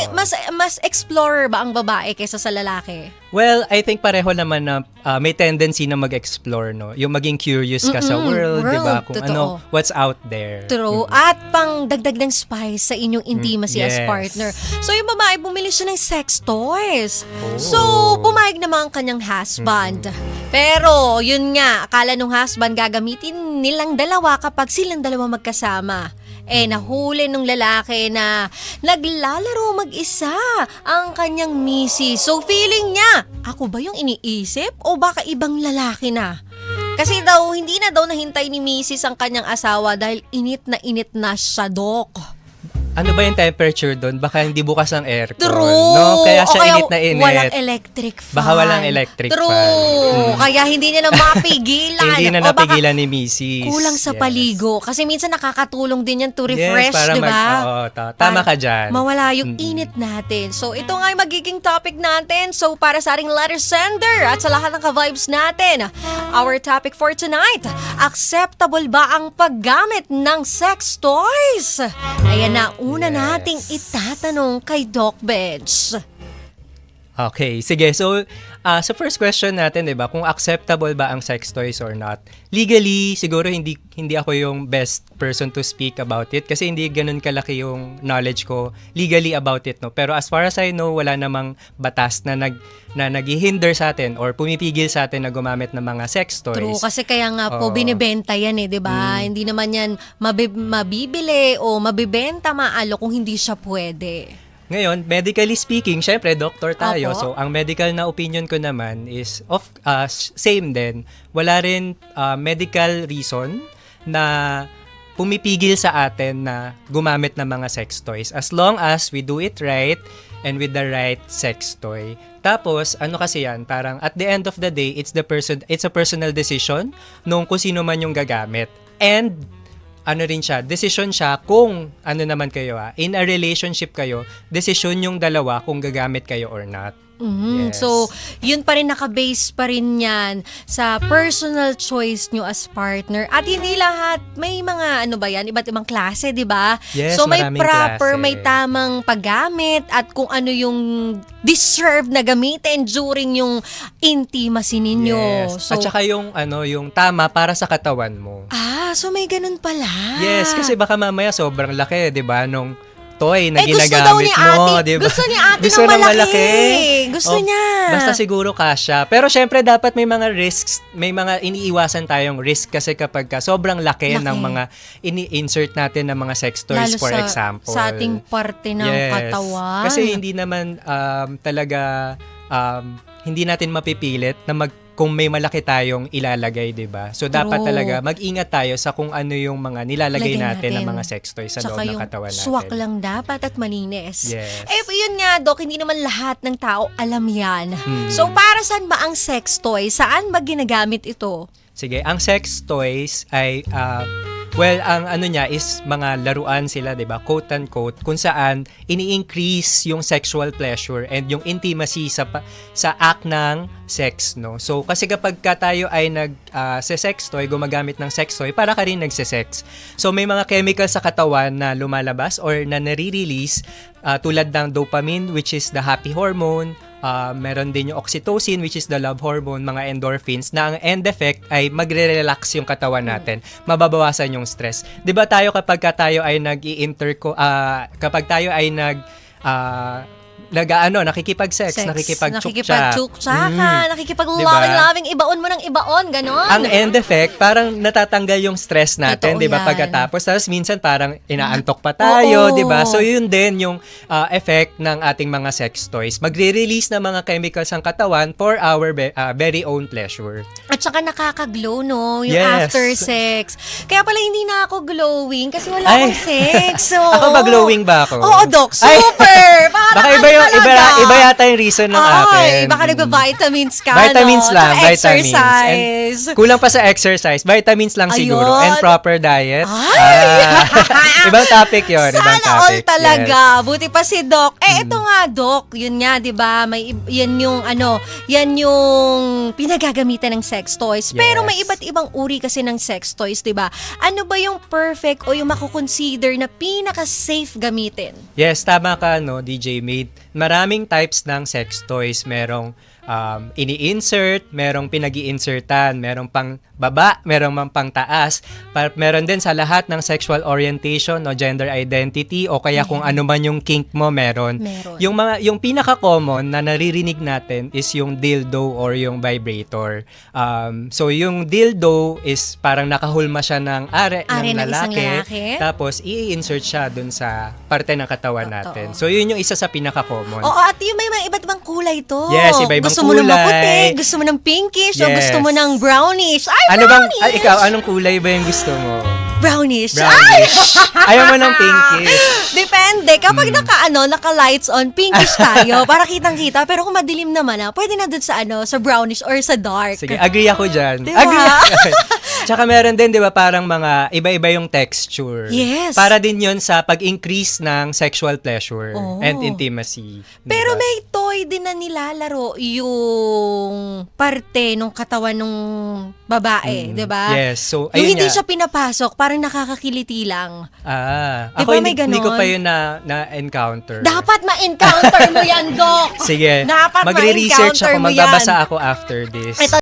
mas explorer ba ang babae kaysa sa lalaki? Well, I think pareho naman na may tendency na mag-explore, no? Yung maging curious ka sa world, di ba? Kung totoo. what's out there. True. At pang dagdag ng spice sa inyong intimacy as Yes. partner. So, yung babae, bumili siya ng sex toys. Oh. So, pumayag naman ang kanyang husband. Pero, yun nga, akala nung husband gagamitin nilang dalawa kapag silang dalawa magkasama. Nahuli nung lalaki na naglalaro mag-isa ang kanyang misis. So, feeling niya, ako ba yung iniisip o baka ibang lalaki na? Kasi daw, hindi na daw nahintay ni misis ang kanyang asawa dahil init na siya, Dok. Ano ba yung temperature doon? Baka hindi bukas ang aircon. True. No? Kaya siya O kaya init na init. walang electric fan. Baka walang electric True. fan. Kaya hindi niya na mapigilan. Hindi na O baka napigilan ni Mrs. kulang sa Yes. paligo. Kasi minsan nakakatulong din yan to refresh, para di ba? Tama ka dyan. Mawala yung init natin. So, ito nga yung magiging topic natin. So, para sa ating letter sender at sa lahat ng ka-vibes natin, our topic for tonight, acceptable ba ang paggamit ng sex toys? Ayan na, una nating itatanong kay Doc Bench. Okay, sige. So, sa first question natin, 'di ba, kung acceptable ba ang sex toys or not? Legally, siguro hindi ako yung best person to speak about it kasi hindi ganoon kalaki yung knowledge ko legally about it, no. Pero as far as I know, wala namang batas na naghihinder sa atin or pumipigil sa atin na gumamit ng mga sex toys. True, kasi kaya nga po binibenta yan 'di ba? Hindi naman yan mabibili o mabibenta maalo kung hindi siya pwede. Ngayon, medically speaking, syempre, doctor tayo. Opo. So, ang medical na opinion ko naman is same din. Wala rin medical reason na pumipigil sa atin na gumamit ng mga sex toys as long as we do it right and with the right sex toy. Tapos, ano kasi yan, parang at the end of the day, it's a personal decision nung kung sino man yung gagamit. And ano rin siya, decision siya kung ano naman kayo in a relationship kayo, decision yung dalawa kung gagamit kayo or not. Yes. So, yun pa rin, nakabase pa rin yan sa personal choice nyo as partner. At hindi lahat, may mga ano ba yan, iba't ibang klase, di ba? Yes, so, may maraming proper, klase. may tamang paggamit at kung ano yung deserve na gamitin during yung intimacy ninyo. Yes. So, At saka yung tama para sa katawan mo. so may ganun pala. Yes, kasi baka mamaya sobrang laki, 'di ba, nung toy na gusto daw ginagamit ni mo, ate, 'di ba? gusto ni ate Gusto ng ng malaki. Gusto niya. Basta siguro kasya. Pero syempre dapat may mga risks, may mga iniiwasan tayong risk kasi kapag sobrang laki ng mga ini-insert natin ng mga sex toys, Lalo for example. sa ating parte ng katawan. Kasi hindi naman talaga hindi natin mapipilit na kung may malaki tayong ilalagay, 'di ba? So dapat talaga mag-ingat tayo sa kung ano yung mga nilalagay natin ng mga sex toys sa loob ng katawan natin. Swak lang dapat at malinis. Yes. Yun nga, Doc, hindi naman lahat ng tao alam yan. So para saan ba ang sex toy? Saan ba ginagamit ito? Sige, ang sex toys ay ang ano niya is mga laruan sila, 'di ba? Quote unquote, kung saan ini-increase yung sexual pleasure and yung intimacy sa act ng sex, no? So kasi kapag tayo ay sex toy, gumagamit ng sex toy, para ka rin nagse-sex. So may mga chemicals sa katawan na lumalabas or na nare-release tulad ng dopamine, which is the happy hormone. Meron din yung oxytocin, which is the love hormone, mga endorphins, na ang end effect ay magre-relax yung katawan natin, mababawasan yung stress. 'Di ba tayo kapag tayo ay kapag tayo ay nakikipag-sex, nakikipag-tsuktsaka, nakikipag-loving, ibaon mo ng ibaon, ganon. Ang end effect, parang natatanggal yung stress natin, di ba, pagkatapos. Tapos minsan parang inaantok pa tayo, di ba? So yun din yung effect ng ating mga sex toys. Magre-release ng mga chemicals ang katawan for our very own pleasure. At saka nakaka-glow, no? Yung Yes. after sex. Kaya pala hindi na ako glowing kasi wala akong sex. So, Ako ba glowing ba ako? Oo, Doc. Super! Parang Iba yata yung reason ng akin. Baka nagba-vitamins ka, Vitamins no? lang, Tsaka vitamins. exercise. And kulang pa sa exercise. Vitamins lang siguro. Ayun. And proper diet. Ay! Ibang topic yun. Sana ibang all topic. talaga. Buti pa si Doc. Ito nga, Doc. Yun nga, di ba? Yan yung pinagagamitan ng sex toys. Pero may iba't ibang uri kasi ng sex toys, di ba? Ano ba yung perfect o yung makukonsider na pinaka-safe gamitin? Yes, tama ka, no, DJ made. Maraming types ng sex toys. Merong ini-insert, merong pinag-i-insertan, merong pang baba, merong pang taas. Meron din sa lahat ng sexual orientation o gender identity o kaya kung ano man yung kink mo, meron. Yung pinaka-common na naririnig natin is yung dildo or yung vibrator. So yung dildo is parang nakahulma siya ng are ng isang lalaki. Tapos i-insert siya dun sa parte ng katawan natin. So yun yung isa sa pinaka-common. Oo, at yung may mga iba't ibang kulay to. Yes, iba-ibang gusto mo ng kulay. maputi, gusto mo ng pinkish, o Yes. gusto mo ng brownish. Ay, Ano bang, brownish! ikaw, anong kulay ba yung gusto mo? Brownish. Brownish. Ayaw mo ng pinkish. Depende. Kapag naka-lights on, pinkish tayo para kitang-kita. Pero kung madilim naman pwede na dun sa sa brownish or sa dark. Sige, agree ako dyan. Diba? Agree ako. Tsaka meron din, di ba, parang mga iba-iba yung texture. Yes. Para din yun sa pag-increase ng sexual pleasure and intimacy. Pero Diba? may toy din na nilalaro yung parte ng katawan ng babae, di ba? Yes. So, Yung ayun hindi nga. siya pinapasok, parang nakakakiliti lang. Ako Diba may hindi ko ganon? pa yun na-encounter. Dapat ma-encounter mo yan, Doc. Sige, Dapat magre-research ma-encounter ako, mo magbabasa yan. ako after this. Ito